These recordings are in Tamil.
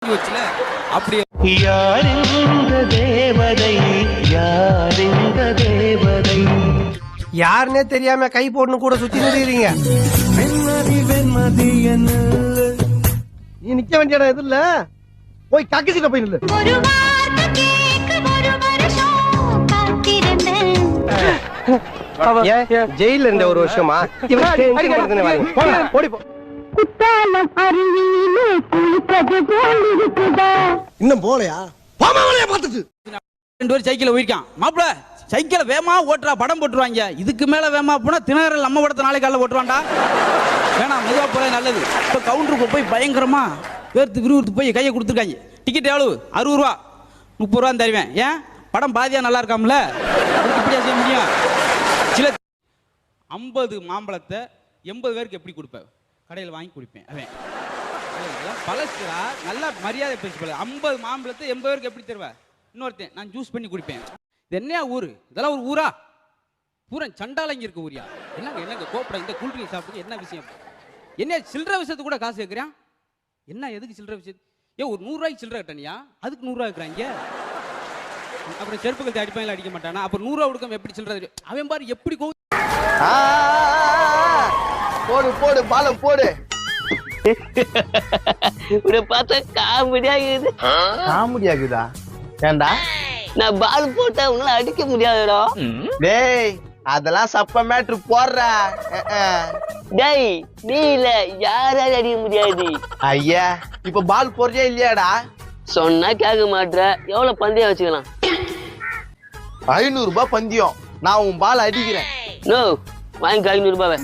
வச்சுல அப்படி யாரிந்த தேவதை யாரிந்த தேவதை யாருன்னே தெரியாம கை போட்டு கூட சுத்தி நிறுவீங்க. வெண்மதி வெண்மதி என்ன நீ நிக்க வேண்டிய இடம் எது இல்ல, போய் கக்கிச்சிட்ட போய் நில்லு. ஜெயில இருந்த ஒரு வருஷமா ஓடி போ. இன்னும் போலையா? பார்த்துட்டு 2 பேர் சைக்கிள் போயிருக்கான். மாப்பிள சைக்கிளை வேமா ஓட்டுறா, படம் போட்டுருவாங்க. இதுக்கு மேல வேமா போனா திணறல் நம்ம படத்தை நாளைக்கு காலைல ஓட்டுவான்டா. வேணாம், மெதுவா போல நல்லது. இப்போ கவுண்டருக்கு போய் பயங்கரமா வேர்த்து விறுவிறுத்து போய் கையை கொடுத்துருக்காங்க. டிக்கெட் எவ்வளவு? 60 ரூபா. 30 ரூபா தருவேன். ஏன் படம் பாதியா நல்லா இருக்காமல, இப்படியா செய்ய முடியும்? சில 50 மாம்பழத்தை 80 பேருக்கு எப்படி கொடுப்பேன்? கடையில் வாங்கி குடிப்பேன். அவன் பழசுரா, நல்லா மரியாதை பேசி போல. 50 மாம்பழத்தை 80 பேருக்கு எப்படி தருவேன்? இன்னொருத்தன் நான் ஜூஸ் பண்ணி குடிப்பேன். இது என்ன ஊரு? இதெல்லாம் ஒரு ஊரா? பூரா சண்டாலங்க இருக்க ஊரியா? என்னங்க என்னங்க கோப்பட இந்த கூல்ட்ரிங்க் சாப்பிட்டு என்ன விஷயம்? என்ன சில்லற விஷயத்து கூட காசு கேட்குறான்? என்ன எதுக்கு சில்லற விஷயம்? ஒரு 100 ரூபாய்க்கு சில்லற கட்டணியா? அதுக்கு 100 ரூபா இருக்கிறாங்க. அப்புறம் செருப்புகள் அடிப்பாங்களா அடிக்க மாட்டானா? அப்புறம் 100 ரூபா கொடுக்க எப்படி சில்லற? அவன் பாரு எப்படி போடு போடு பாலம் போடு. பார்த்தா காமெடியா இருக்குது. காமெடியா இருக்குதா? ஏண்டா நான் பால் போட்டா உன்னால அடிக்க முடியாதுடா. டேய் அதெல்லாம் சப்ப மேட்ரு போடுறா. டேய் நீ இல்ல யாரால அடிக்க முடியாது. ஐயா இப்ப பால் போடுறியா இல்லையாடா? சொன்னா கேட்க மாட்ற. எவ்வளவு பந்தயம் வச்சுக்கலாம்? 500 ரூபாய் பந்தயம். நான் உன் பால் அடிக்கிறேன். நோ வாங்கி 500 ரூபாய்.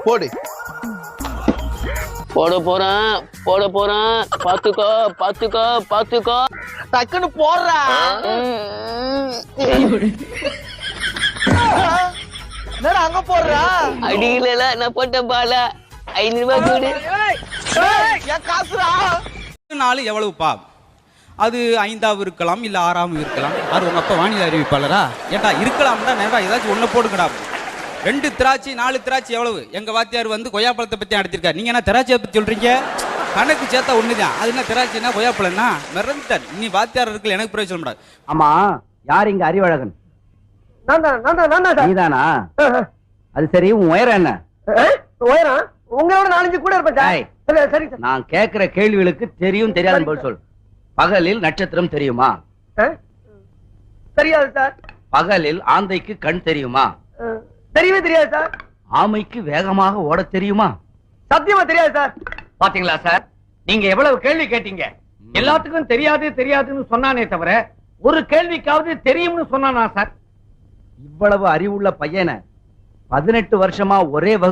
போடு. போட போறான் பாத்துக்கோ பாத்துக்கோ பாத்துக்கோ. டக்குன்னு போடுறா. அங்க போடுறா. அடிக்கல நான் போட்ட பால 500 ரூபாய் கூடு. என் காசுடா. 4 எவ்வளவுப்பா? அது 5ஆவும் இருக்கலாம், இல்ல 6ஆவும் இருக்கலாம். அது உங்க அப்பா வானிலை அறிவிப்பாளரா? ஏட்டா இருக்கலாம்டா, நேரா ஏதாச்சும் ஒண்ணு போடுங்கடா. 2 திராட்சை 4 திராட்சை எவ்வளவு? எங்க வாத்தியார் வந்து கொய்யாப்பழத்தை பத்தி நடத்திருக்காரு. நீங்க என்ன திராட்சையை பத்தி சொல்றீங்க? கணக்கு சேர்த்தா ஒண்ணுதான். அது என்ன திராட்சைனா கொய்யாப்பழம்னா? மிரண்டர். நீ வாத்தியார் இருக்குல்ல, எனக்கு பிரயோஜனம் சொல்ல முடியாது. ஆமா, யார் இங்க அறிவழகன்? நீதானா? அது சரி, உன் உயரம் என்ன? உயரம் உங்களோட 4-5 கூட இருப்பேன். சரி நான் கேக்குற கேள்விகளுக்கு தெரியும் தெரியாதுன்னு பதில் சொல். பகலில் நட்சத்திரம் தெரியுமா? தெரியாது சார். பகலில் ஆந்தைக்கு கண் தெரியுமா? தெரியவே தெரியாது சார். ஆமைக்கு வேகமாக ஓட தெரியுமா? சத்தியமா தெரியாது சார். பாத்தீங்களா சார், நீங்க எவ்வளவு கேள்வி கேட்டீங்க. எல்லாத்துக்கும் தெரியாது தெரியாதுன்னு சொன்னானே தவிர ஒரு கேள்விக்காவது தெரியும்னு சொன்னானா சார்? இவ்வளவு அறிவுள்ள பையனை 18 வருஷமா ஒரே